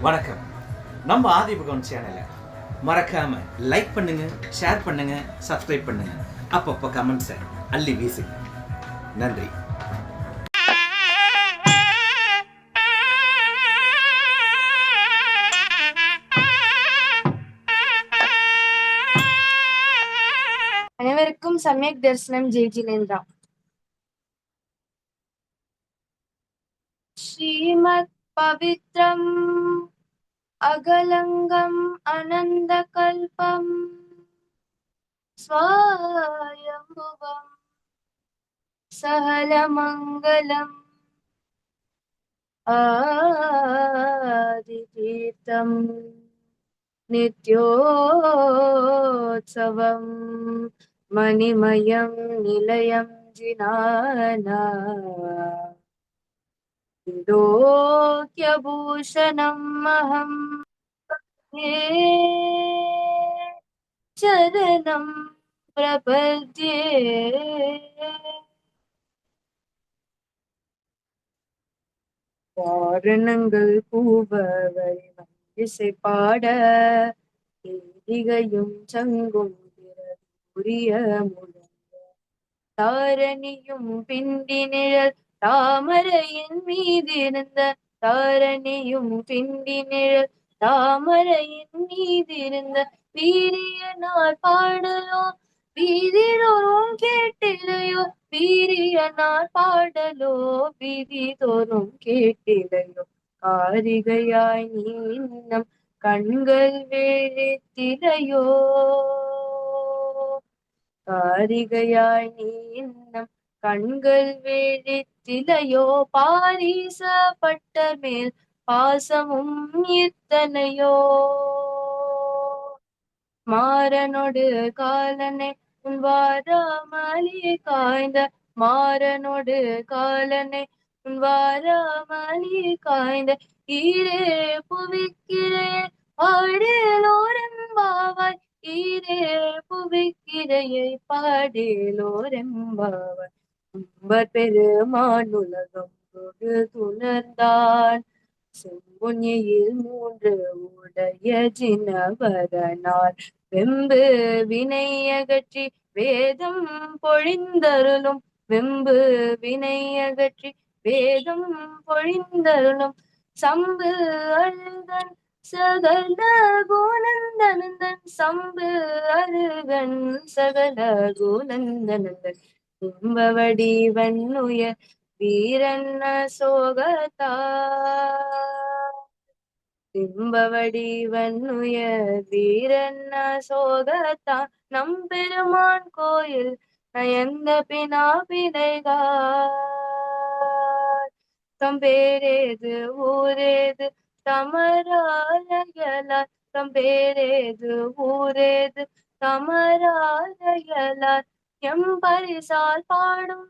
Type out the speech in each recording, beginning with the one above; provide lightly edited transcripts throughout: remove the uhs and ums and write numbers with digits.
வணக்கம். நம்ம ஆதிபகவன் சேனலை மறக்காம லைக் பண்ணுங்க, ஷேர் பண்ணுங்க, சப்ஸ்கிரைப் பண்ணுங்க. அப்பப்போ கமெண்ட்ஸை அள்ளி வீசுங்க. நன்றி. அனைவருக்கும் சமயக் தரிசனம் ஜெயஜிலேந்திரா. ஸ்ரீமத் பவித்ரம் அகலங்கம் அனந்த கல்பம் ஸ்வயம்புவம் சகலமங்கலம் ஆதிதீர்த்தம் நித்யோத்சவம் மணிமயம் நிலையம் ஜினானா விலோக்யபூஷணம் அஹம் சரணம் பிரபத்யே. வாரணங்கள் பூவவை இசை பாட ஈதிகையும் சங்கும் புரிய முழங்க தாரணியும் பிண்டி நிழல் தாமரையின் மீதிருந்த தாரணியும் பிண்டி நிழல் தாமரையின் மீதிருந்த வீரியனார் பாடலோ வீதிதோறும் கேட்டிலையோ வீரியனார் பாடலோ வீதிதோறும் கேட்டிலையோ காரிகையாய் நீ இன்னம் கண்கள் விழித்திலையோ காரிகையாய் நீ இன்னம் கண்கள் விழித்திலையோ பாரிசப்பட்ட மேல் பாசமும் இத்தனையோ மாறனொடு காலனை உன்வாராமலி காய்ந்த மாறனொடு காலனை உன்வாராமலி காய்ந்த ஈரே புவிக்கிரே பாடலோரெம்பாவாய் ஈரே புவிக்கிரையை பாடலோரெம்பாவாய் உம்பர் பெருமான் உலகம் தொடு துணர்ந்தான் செம்பொன்னியில் 3 உடைய ஜினவரனார் வெம்பு வினையகற்றி வேதம் பொழிந்தருளும் வெம்பு வினையகற்றி வேதம் பொழிந்தருளும் சம்பு அழுகன் சகல குணந்தனந்தன் சம்பு அருகன் சகல குணந்தனந்தன் இம்பவடி வன்னுய வீரன்ன சோகத்தா இம்பவடி வன்னுய வீரன்ன சோகத்தா நம்பெருமான் கோயில் நயந்த பினாபினைகார் தம்பேரேது ஊரேது தமராலயலார் தம்பேரேது ஊரேது தமராலயலார் எம்பரிசால் பாடும்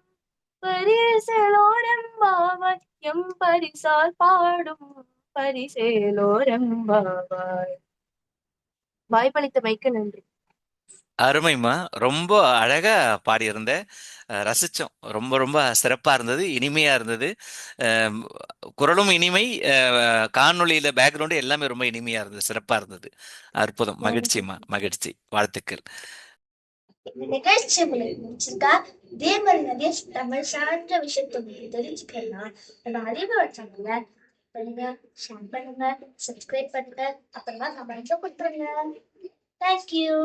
பரிசேலோரெம்பாவாய் எம்பரிசால் பாடும் பரிசேலோரெம்பாவாய். வாய்ப்பளித்தமைக்கு நன்றி. அருமைம்மா. ரொம்ப அழகா பாடியிருந்த. ரசிச்சோம். ரொம்ப ரொம்ப சிறப்பா இருந்தது. இனிமையா இருந்தது. குரலும் இனிமை, காணொளியில பேக்ரவுண்டு எல்லாமே ரொம்ப இனிமையா இருந்தது. சிறப்பா இருந்தது. அற்புதம். மகிழ்ச்சிம்மா. மகிழ்ச்சி. வாழ்த்துக்கள். நிகழ்ச்சி உங்களுக்கு பிடிச்சிருக்கா? இதே மாதிரி நிறைய தமிழ் சார்ந்த விஷயத்தை உங்களுக்கு தெரிஞ்சுக்கணும்னா நம்ம அறிவுரை சேனலை பண்ணுங்க, ஷேர் பண்ணுங்க, சப்ஸ்கிரைப் பண்ணுங்க, அப்புறமா கமெண்ட்ல கொடுத்துருங்க. தேங்க்யூ.